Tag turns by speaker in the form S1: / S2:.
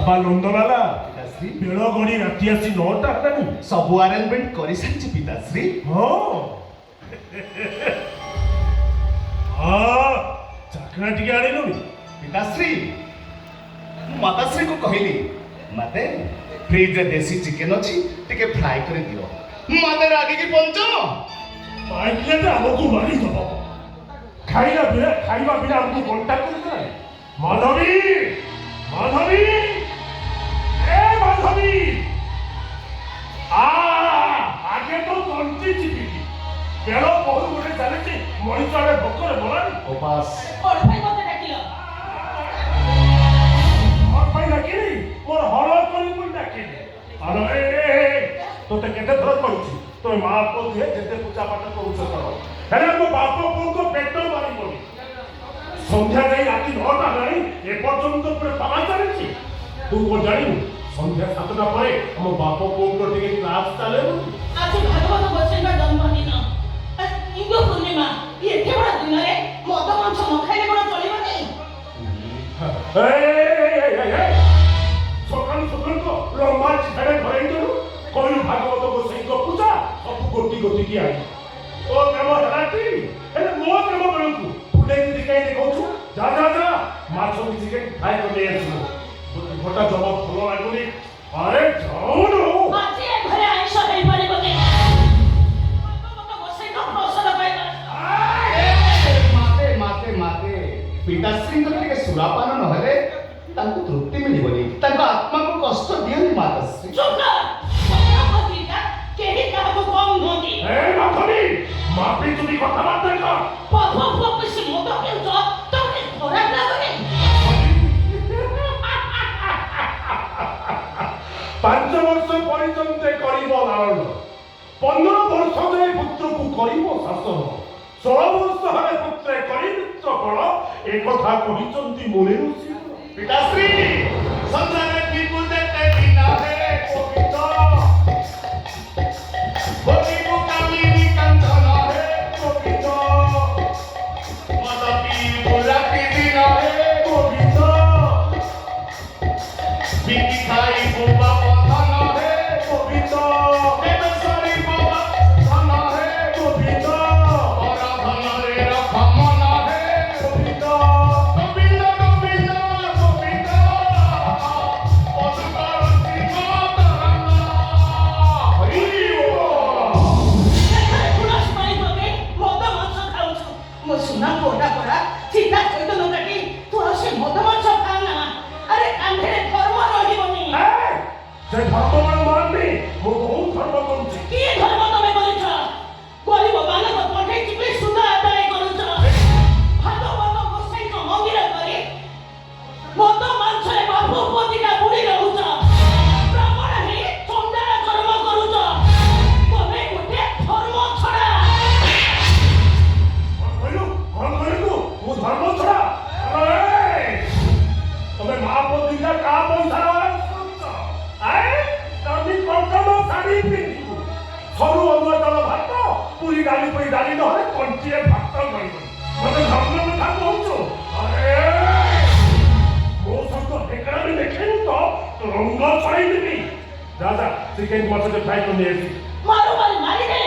S1: बाबा नंदलाला
S2: पिताश्री
S1: बेल गड़ी राति आसी 9टा हेलानी
S2: सब अरेंजमेंट कर सारी पिताश्री।
S1: हाँ हाँ चाकरा टिके आनिलुनी
S2: पिताश्री माताश्री को कहली मते फ्रिज रे देसी चिकन अच्छी टिके फ्राई कर दियो मते रागी की पंचम
S1: माइकले तो हमको मारी दबो खाइला बिना हमको कांटेक्ट करते माधवी माधवी ए माधवी आगे तो तंती चिपी बेलो बहुत गोटे चले मनीष आगे भक्कर बोलानी
S2: उपास
S3: और भाई मते डाकिलो
S1: और भाई डाकिली और हल करी कोई डाकिली अरे तो ते केते थर करूची तो मां को दिए जेते पूजा पाठ करूछ करो हेले मो बाप को पेट मारी पड़ी संध्या जाई राति 9टा नहीं ए पर्यंत पूरे पाला चलेची तू को जानी संध्या 7टा परे हम बाप को टिके क्लास चले
S3: आज भागवत गोसाईଙ୍କ जन्मदिन इंदु पूर्णिमा ये केवल दिन रे मद मांस न खाइले कोन चलिबनी
S1: सकाल सकाल को लंबा चिठारे घरे गयो कहलु भागवत गोसाईଙ୍କ पूजा सब गोटी गोटी की आई ओ काम हलाती हेले मो काम बनकु फुले दिखाई देखौछु जा जा जा माछो चिकेन फ्राई कर ले आसु गोटा जवाब फलो लागुनी अरे जाऊ न
S3: आज ए घरे आइस हेइ परिबो के भागवत गोसाईଙ୍କ प्रसाद पाइबा
S2: माते माते माते पिताश्री को टिके सुरापान न हेले तांको तृप्ति मिलिबनी तांको आत्मा को कष्ट दियनी माताश्री
S3: चुप सत्य पत्रिका केही काहको कम नदी
S1: ए माधवी माफी तुनी कथा बात का
S3: पप पसी मद पिउछ तमे खराब लागनी
S1: 5 वर्ष पर्यंत करिब लालन 15 वर्ष जाए पुत्र को करिब शासन 16 वर्ष हरे पुत्र करि मित्र कळ ए कथा कहिचंती मोरे ऋषि
S2: पिताश्री संसार पीपुल देखते बिना है कोविता बोली को कामिनी कंचन है कोविता माता पीपुल की बिना है
S1: गोविंदा
S2: बिकी खाई बोबा बंधन है
S1: गोविंदा
S2: देवसरी बोबा धन है
S1: गोविंदा
S2: और धन रे रखमन है
S1: गोविंदा
S2: गोविंद गोविंद गोविंद पशुकर श्रीमत
S1: हरि
S3: गुणास पाई बगे मद मांस खाउछ मो सुना कोटा पड़ा सीधा चैत न काटी तू से मद मांस खाना अरे कांधे धर्म रहिबनी
S1: से धर्म माननी मो बहुत धर्म करूची
S3: की धर्म तमे करिछ गरीब बालक पठै चिपे सुधा आदाय करूछ भागवत गोसाईଙ୍କ मंदिर करे मद मांस रे बापू पतिका बुडी रहूछ ब्राह्मण हे चंडाल कर्म करूछ तमे गोटे धर्म छडा
S1: कौन कहलु मो धर्म छड़ा अरे तमे महापोतिका का पैसा आए तमी प्रथम साड़ी पिंधु सरू अगुआ तल भात पूरी डाली पई डाली न हले कंचिए भात गई मते धर्म कथा कहूछु अरे मो सहित हेकड़ा में देखेनु तो रंग छड़ाई देबी जा जा चिकेन मछली फ्राई कर ले
S3: मारो मारी मारी दे